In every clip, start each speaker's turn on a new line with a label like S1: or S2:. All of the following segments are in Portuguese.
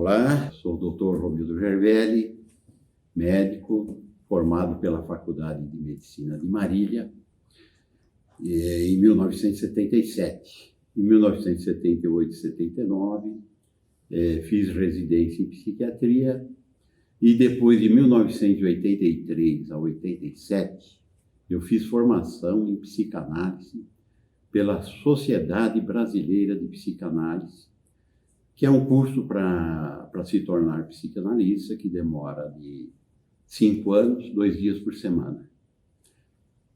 S1: Olá, sou o Dr. Romildo Gervelli, médico formado pela Faculdade de Medicina de Marília em 1977. Em 1978 e 79, fiz residência em psiquiatria e depois de 1983 a 87, eu fiz formação em psicanálise pela Sociedade Brasileira de Psicanálise, que é um curso para se tornar psicanalista, que demora de 5 anos, 2 dias por semana.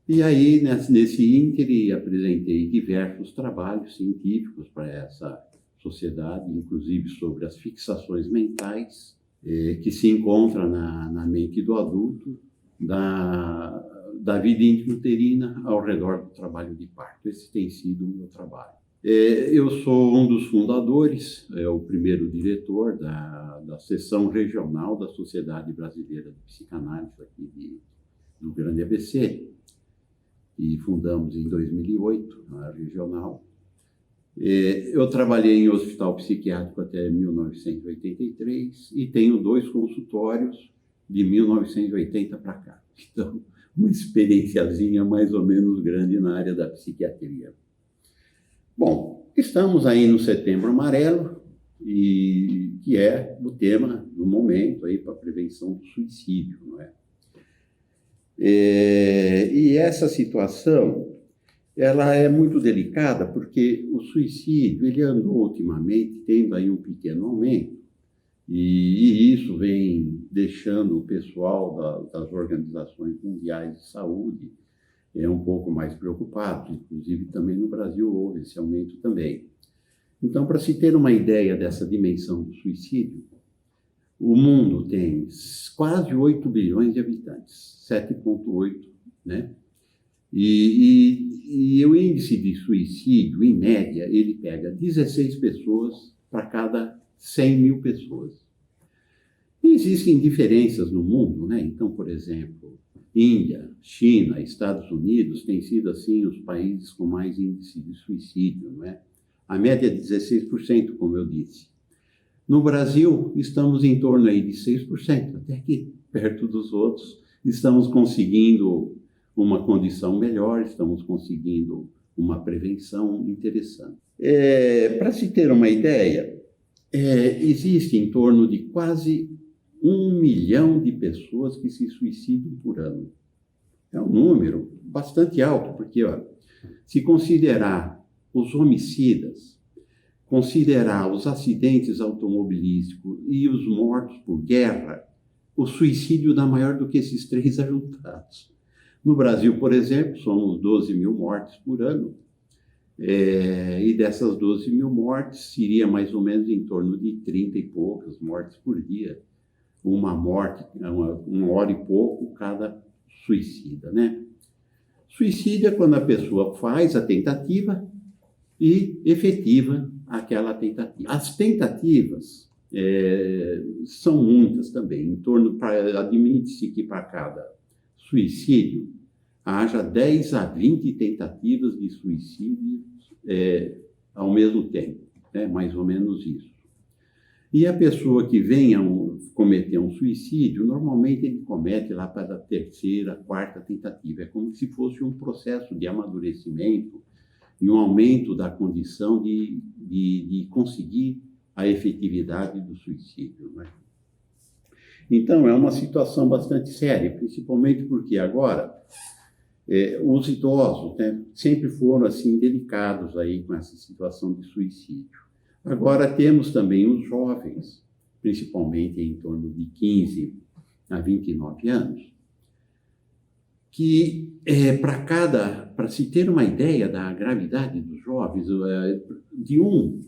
S1: E aí, nesse ínterim, apresentei diversos trabalhos científicos para essa sociedade, inclusive sobre as fixações mentais que se encontram na mente do adulto, da vida intrauterina ao redor do trabalho de parto. Esse tem sido o meu trabalho. Eu sou um dos fundadores, o primeiro diretor da seção regional da Sociedade Brasileira de Psicanálise aqui do Grande ABC, e fundamos em 2008 a regional. Eu trabalhei em hospital psiquiátrico até 1983 e tenho 2 consultórios de 1980 para cá. Então, uma experiênciazinha mais ou menos grande na área da psiquiatria. Bom, estamos aí no Setembro Amarelo, que é o tema do momento aí para a prevenção do suicídio, não é? E essa situação, ela é muito delicada porque o suicídio, ele andou ultimamente tendo aí um pequeno aumento e isso vem deixando o pessoal das organizações mundiais de saúde um pouco mais preocupado, inclusive também no Brasil houve esse aumento também. Então, para se ter uma ideia dessa dimensão do suicídio, o mundo tem quase 8 bilhões de habitantes, 7,8, né? E o índice de suicídio, em média, ele pega 16 pessoas para cada 100 mil pessoas. E existem diferenças no mundo, né? Então, por exemplo, Índia, China, Estados Unidos têm sido, assim, os países com mais índice de suicídio, não é? A média é 16%, como eu disse. No Brasil, estamos em torno aí de 6%, até que perto dos outros estamos conseguindo uma condição melhor, estamos conseguindo uma prevenção interessante. Para se ter uma ideia, existe em torno de quase 1 milhão de pessoas que se suicidam por ano. É um número bastante alto, porque se considerar os homicidas, considerar os acidentes automobilísticos e os mortos por guerra, o suicídio dá maior do que esses 3 ajuntados. No Brasil, por exemplo, somos 12 mil mortes por ano, e dessas 12 mil mortes, seria mais ou menos em torno de 30 e poucas mortes por dia. Uma morte, 1 hora e pouco cada suicida, né? Suicídio é quando a pessoa faz a tentativa e efetiva aquela tentativa. As tentativas são muitas também, admite-se que para cada suicídio haja 10 a 20 tentativas de suicídio ao mesmo tempo, né? Mais ou menos isso. E a pessoa que venha cometer um suicídio, normalmente ele comete lá para a 3ª, 4ª tentativa. É como se fosse um processo de amadurecimento e um aumento da condição de conseguir a efetividade do suicídio, né? Então, é uma situação bastante séria, principalmente porque agora os idosos, né, sempre foram assim delicados aí com essa situação de suicídio. Agora temos também os jovens, principalmente em torno de 15 a 29 anos, que para se ter uma ideia da gravidade dos jovens, de 1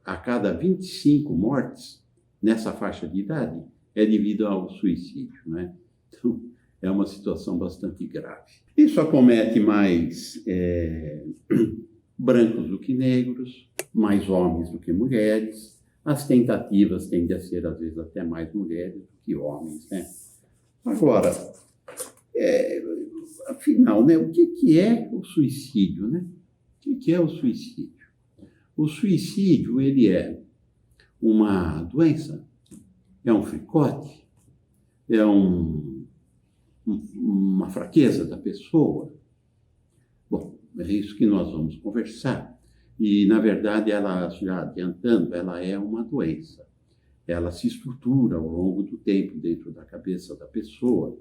S1: a cada 25 mortes nessa faixa de idade é devido ao suicídio, né? Então, é uma situação bastante grave. Isso acomete mais brancos do que negros, mais homens do que mulheres. As tentativas tendem a ser, às vezes, até mais mulheres do que homens, né? Agora, afinal, né, o que é o suicídio, né? O que é o suicídio? O suicídio, ele é uma doença É um fricote? É uma fraqueza da pessoa? Bom, é isso que nós vamos conversar. E, na verdade, ela, já adiantando, ela é uma doença. Ela se estrutura ao longo do tempo dentro da cabeça da pessoa.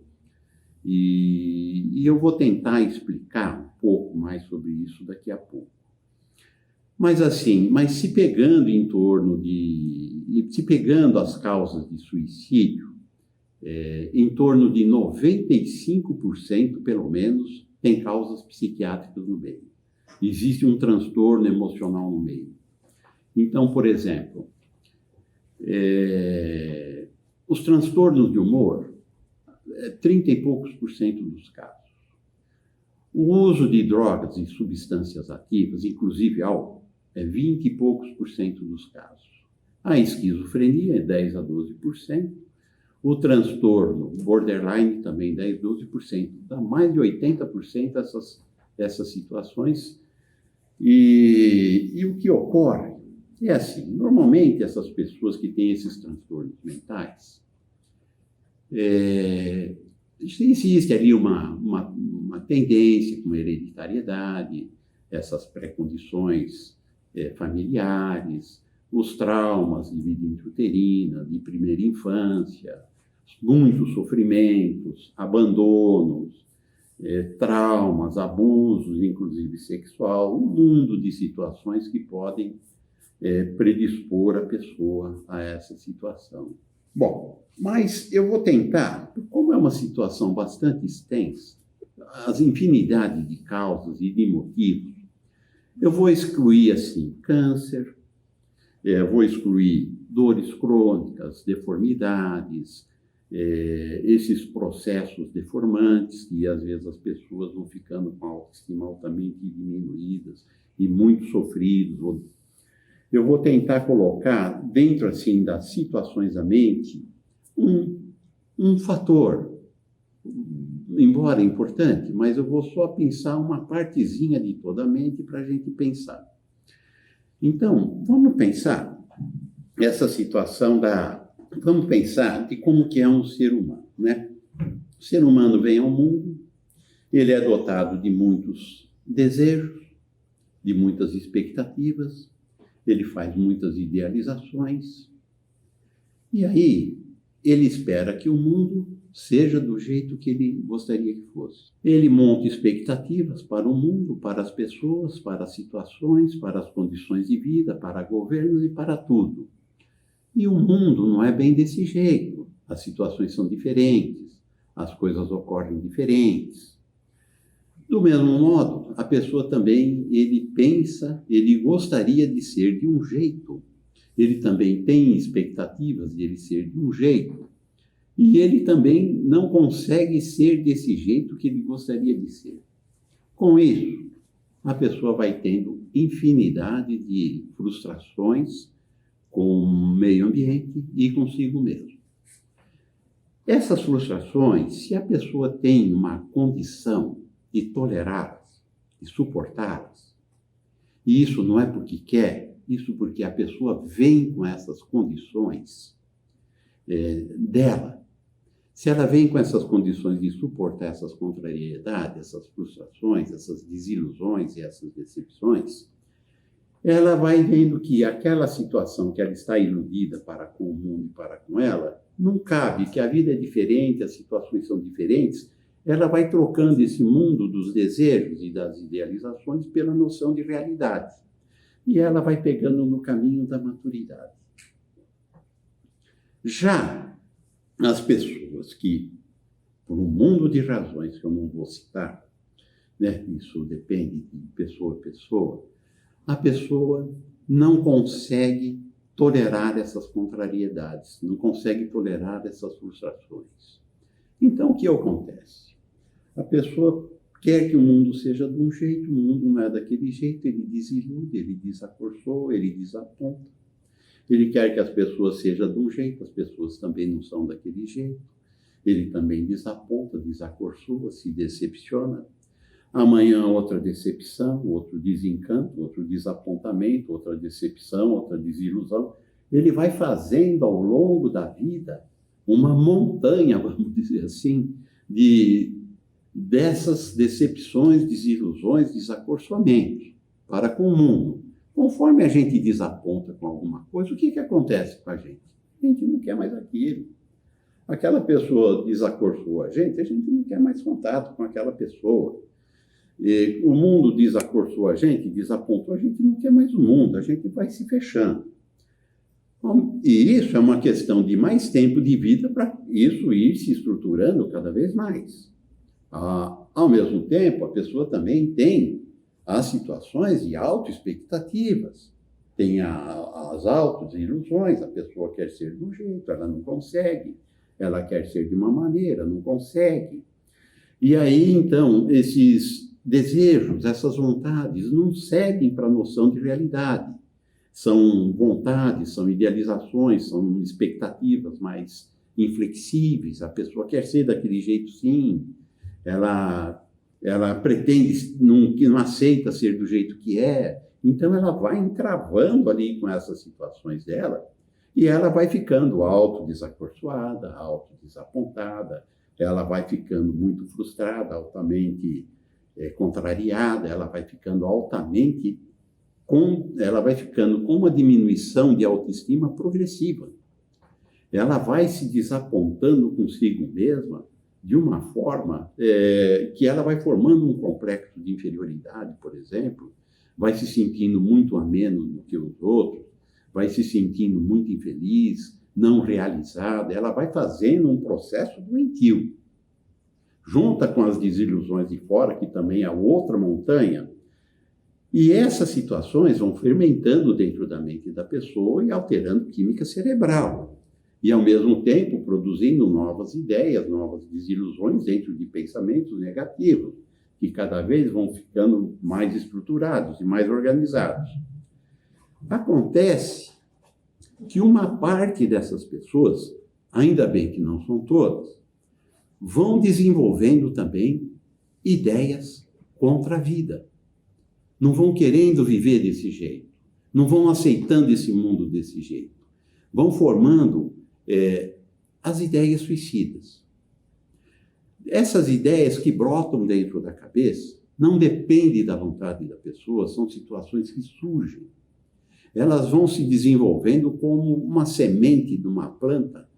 S1: E eu vou tentar explicar um pouco mais sobre isso daqui a pouco. Mas assim, se pegando se pegando as causas de suicídio, em torno de 95%, pelo menos, tem causas psiquiátricas no meio. Existe um transtorno emocional no meio. Então, por exemplo, os transtornos de humor, 30 e poucos por cento dos casos. O uso de drogas e substâncias ativas, inclusive álcool, 20 e poucos por cento dos casos. A esquizofrenia é 10 a 12%. O transtorno borderline também 10 a 12%. Dá mais de 80% essas situações. E o que ocorre é assim, normalmente essas pessoas que têm esses transtornos mentais, existe ali uma tendência, uma hereditariedade, essas pré-condições familiares, os traumas de vida intrauterina, de primeira infância, muitos sofrimentos, abandonos, traumas, abusos, inclusive sexual, um mundo de situações que podem predispor a pessoa a essa situação. Bom, mas eu vou tentar, como é uma situação bastante extensa, as infinidades de causas e de motivos, eu vou excluir, assim, câncer, vou excluir dores crônicas, deformidades, esses processos deformantes que às vezes as pessoas vão ficando com a autoestima altamente diminuídas e muito sofridos. Eu vou tentar colocar dentro assim das situações da mente um fator, embora importante, mas eu vou só pensar uma partezinha de toda a mente para a gente pensar. Então, vamos pensar essa situação vamos pensar de como que é um ser humano, né? O ser humano vem ao mundo, ele é dotado de muitos desejos, de muitas expectativas, ele faz muitas idealizações, e aí ele espera que o mundo seja do jeito que ele gostaria que fosse. Ele monta expectativas para o mundo, para as pessoas, para as situações, para as condições de vida, para governos e para tudo. E o mundo não é bem desse jeito. As situações são diferentes, as coisas ocorrem diferentes. Do mesmo modo, a pessoa também, ele pensa, ele gostaria de ser de um jeito. Ele também tem expectativas de ele ser de um jeito. E ele também não consegue ser desse jeito que ele gostaria de ser. Com isso, a pessoa vai tendo infinidade de frustrações com o meio ambiente e consigo mesmo. Essas frustrações, se a pessoa tem uma condição de tolerá-las, de suportá-las, e isso não é porque quer, isso porque a pessoa vem com essas condições dela. Se ela vem com essas condições de suportar essas contrariedades, essas frustrações, essas desilusões e essas decepções, ela vai vendo que aquela situação que ela está iludida para com o mundo e para com ela, não cabe, que a vida é diferente, as situações são diferentes, ela vai trocando esse mundo dos desejos e das idealizações pela noção de realidade. E ela vai pegando no caminho da maturidade. Já as pessoas que, por um mundo de razões que eu não vou citar, né, isso depende de pessoa a pessoa, a pessoa não consegue tolerar essas contrariedades, não consegue tolerar essas frustrações. Então, o que acontece? A pessoa quer que o mundo seja de um jeito, o mundo não é daquele jeito, ele desilude, ele desacorçoa, ele desaponta. Ele quer que as pessoas sejam de um jeito, as pessoas também não são daquele jeito. Ele também desaponta, desacorçoa, se decepciona. Amanhã outra decepção, outro desencanto, outro desapontamento, outra decepção, outra desilusão. ele vai fazendo ao longo da vida uma montanha, vamos dizer assim, dessas decepções, desilusões, desacorçoamentos para com o mundo. Conforme a gente desaponta com alguma coisa, o que acontece com a gente? A gente não quer mais aquilo. Aquela pessoa desacorçoou a gente não quer mais contato com aquela pessoa. E o mundo desacorçoou a gente, desapontou a gente não quer mais o mundo, a gente vai se fechando. E isso é uma questão de mais tempo de vida para isso ir se estruturando cada vez mais. Ao mesmo tempo, a pessoa também tem as situações de autoexpectativas, tem as autoilusões, a pessoa quer ser de um jeito, ela não consegue, ela quer ser de uma maneira, não consegue. E aí, então, esses desejos, essas vontades não seguem para a noção de realidade. São vontades, são idealizações, são expectativas mais inflexíveis. A pessoa quer ser daquele jeito, sim. Ela pretende, não aceita ser do jeito que é. Então, ela vai encravando ali com essas situações dela e ela vai ficando autodesacorçoada, autodesapontada, ela vai ficando muito frustrada, altamente contrariada, ela vai ficando ela vai ficando com uma diminuição de autoestima progressiva. Ela vai se desapontando consigo mesma de uma forma que ela vai formando um complexo de inferioridade, por exemplo, vai se sentindo muito a menos do que os outros, vai se sentindo muito infeliz, não realizada, ela vai fazendo um processo doentio. Junta com as desilusões de fora, que também é outra montanha, e essas situações vão fermentando dentro da mente da pessoa e alterando química cerebral. E, ao mesmo tempo, produzindo novas ideias, novas desilusões dentro de pensamentos negativos, que cada vez vão ficando mais estruturados e mais organizados. Acontece que uma parte dessas pessoas, ainda bem que não são todas, vão desenvolvendo também ideias contra a vida. Não vão querendo viver desse jeito, não vão aceitando esse mundo desse jeito. Vão formando as ideias suicidas. Essas ideias que brotam dentro da cabeça não dependem da vontade da pessoa, são situações que surgem. Elas vão se desenvolvendo como uma semente de uma planta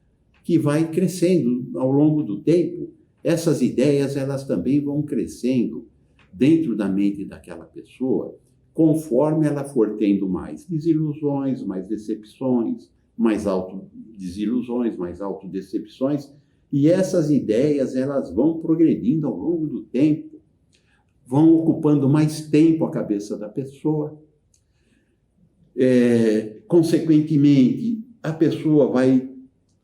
S1: que vai crescendo ao longo do tempo. Essas ideias, elas também vão crescendo dentro da mente daquela pessoa, conforme ela for tendo mais desilusões, mais decepções, mais autodesilusões, mais autodecepções, e essas ideias, elas vão progredindo ao longo do tempo, vão ocupando mais tempo a cabeça da pessoa. Consequentemente, a pessoa vai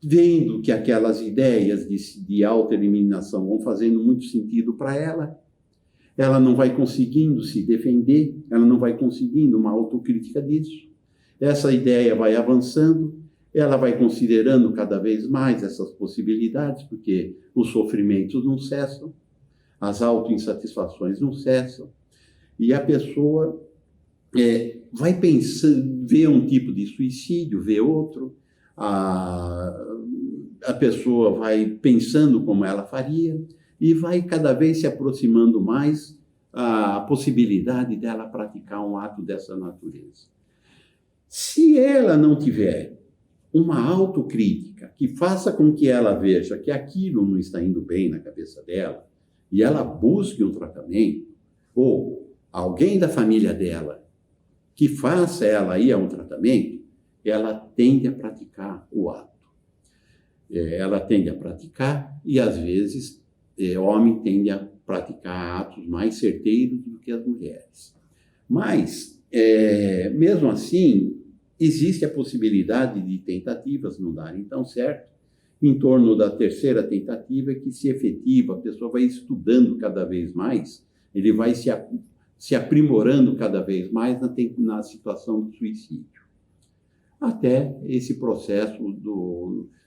S1: vendo que aquelas ideias de autoeliminação vão fazendo muito sentido para ela não vai conseguindo se defender, ela não vai conseguindo uma autocrítica disso. Essa ideia vai avançando, ela vai considerando cada vez mais essas possibilidades, porque os sofrimentos não cessam, as autoinsatisfações não cessam, e a pessoa vai pensando, vê um tipo de suicídio, vê outro, a pessoa vai pensando como ela faria, e vai cada vez se aproximando mais a possibilidade dela praticar um ato dessa natureza. Se ela não tiver uma autocrítica que faça com que ela veja que aquilo não está indo bem na cabeça dela, e ela busque um tratamento, ou alguém da família dela que faça ela ir a um tratamento, ela tende a praticar o ato. Ela tende a praticar e, às vezes, o homem tende a praticar atos mais certeiros do que as mulheres. Mas, mesmo assim, existe a possibilidade de tentativas não darem tão certo. Em torno da terceira tentativa, que se efetiva, a pessoa vai estudando cada vez mais, ele vai se aprimorando cada vez mais na situação do suicídio. Até esse processo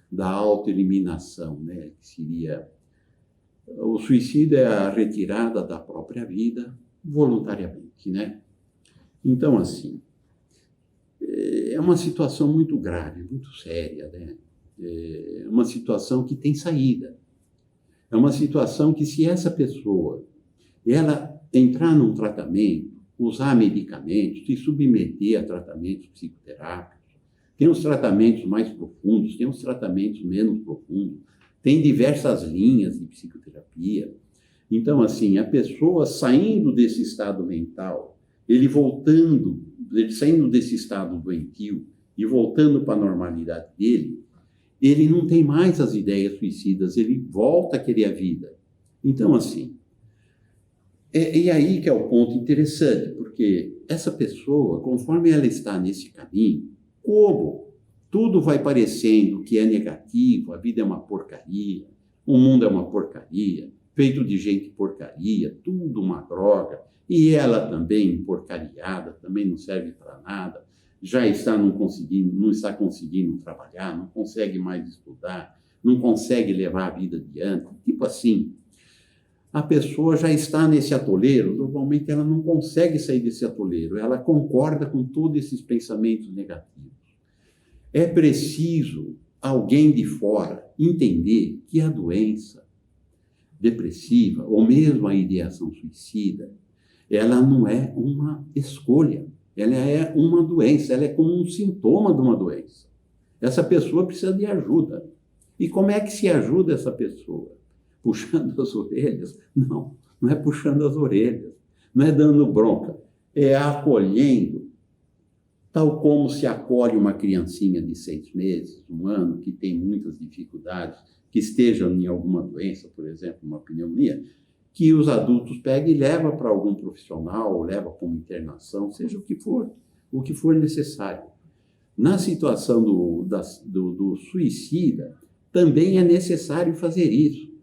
S1: da autoeliminação, né, que seria... O suicídio é a retirada da própria vida voluntariamente, né? Então, assim, é uma situação muito grave, muito séria, né? É uma situação que tem saída. É uma situação que, se essa pessoa ela entrar num tratamento, usar medicamentos, se submeter a tratamentos psicoterápicos, tem os tratamentos mais profundos, tem os tratamentos menos profundos, tem diversas linhas de psicoterapia. Então, assim, a pessoa saindo desse estado mental, ele saindo desse estado doentio e voltando para a normalidade dele, ele não tem mais as ideias suicidas, ele volta a querer a vida. Então, assim, e aí que é o ponto interessante, porque essa pessoa, conforme ela está nesse caminho, como tudo vai parecendo que é negativo, a vida é uma porcaria, o mundo é uma porcaria, feito de gente porcaria, tudo uma droga, e ela também porcariada, também não serve para nada, já está não está conseguindo trabalhar, não consegue mais estudar, não consegue levar a vida adiante, tipo assim. A pessoa já está nesse atoleiro, normalmente ela não consegue sair desse atoleiro, ela concorda com todos esses pensamentos negativos. É preciso alguém de fora entender que a doença depressiva, ou mesmo a ideação suicida, ela não é uma escolha, ela é uma doença, ela é como um sintoma de uma doença. Essa pessoa precisa de ajuda. E como é que se ajuda essa pessoa? Puxando as orelhas? Não, não é puxando as orelhas, não é dando bronca, é acolhendo, tal como se acolhe uma criancinha de 6 meses, 1 ano, que tem muitas dificuldades, que esteja em alguma doença, por exemplo, uma pneumonia, que os adultos pegam e levam para algum profissional, ou levam para uma internação, seja o que for necessário. Na situação do suicida, também é necessário fazer isso.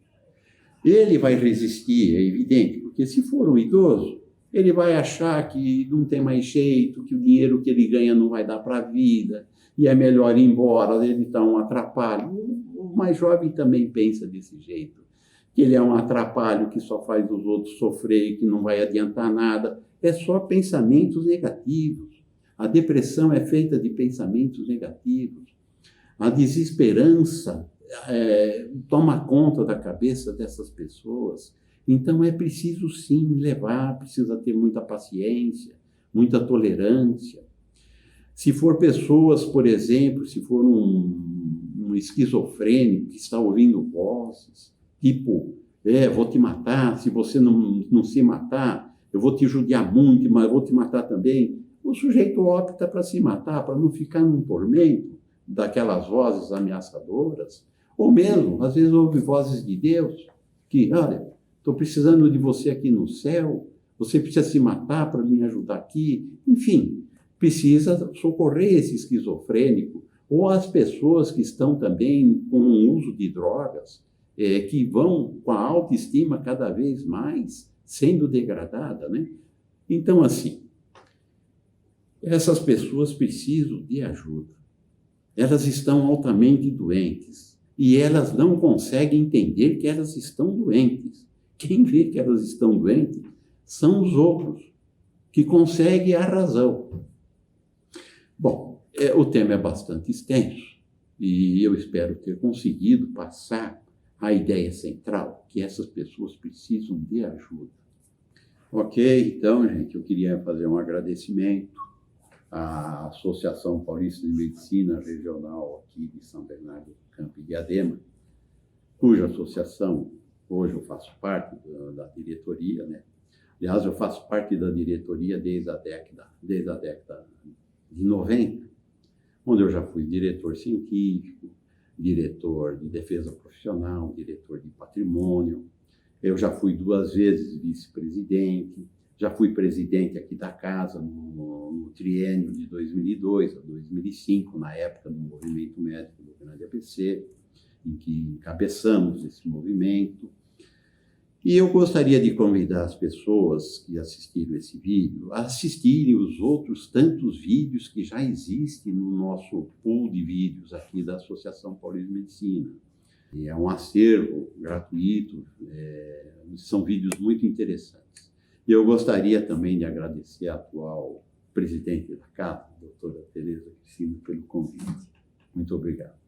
S1: Ele vai resistir, é evidente, porque se for um idoso, ele vai achar que não tem mais jeito, que o dinheiro que ele ganha não vai dar para a vida, e é melhor ir embora, ele está um atrapalho. O mais jovem também pensa desse jeito, que ele é um atrapalho, que só faz os outros sofrer, que não vai adiantar nada. É só pensamentos negativos. A depressão é feita de pensamentos negativos. A desesperança toma conta da cabeça dessas pessoas. Então é preciso sim levar, precisa ter muita paciência, muita tolerância. Se for pessoas, por exemplo, se for um esquizofrênico que está ouvindo vozes, tipo, vou te matar, se você não se matar, eu vou te judiar muito, mas eu vou te matar também. O sujeito opta para se matar, para não ficar num tormento daquelas vozes ameaçadoras. Ou mesmo, às vezes, ouve vozes de Deus que, olha, estou precisando de você aqui no céu, você precisa se matar para me ajudar aqui. Enfim, precisa socorrer esse esquizofrênico, ou as pessoas que estão também com o uso de drogas, que vão com a autoestima cada vez mais sendo degradada, né? Então, assim, essas pessoas precisam de ajuda. Elas estão altamente doentes e elas não conseguem entender que elas estão doentes. Quem vê que elas estão doentes são os outros, que conseguem a razão. Bom, o tema é bastante extenso e eu espero ter conseguido passar a ideia central, que essas pessoas precisam de ajuda. Ok, então, gente, eu queria fazer um agradecimento à Associação Paulista de Medicina Regional aqui de São Bernardo do Campo e Diadema, cuja associação hoje eu faço parte da diretoria, né? Aliás, eu faço parte da diretoria desde a década de 90, onde eu já fui diretor científico, diretor de defesa profissional, diretor de patrimônio. Eu já fui 2 vezes vice-presidente, já fui presidente aqui da casa no triênio de 2002 a 2005, na época do movimento médico do grande ABC, em que encabeçamos esse movimento. E eu gostaria de convidar as pessoas que assistiram esse vídeo a assistirem os outros tantos vídeos que já existem no nosso pool de vídeos aqui da Associação Paulista de Medicina. E é um acervo gratuito, são vídeos muito interessantes. E eu gostaria também de agradecer a atual presidente da CAPES, doutora Tereza Cristina, pelo convite. Muito obrigado.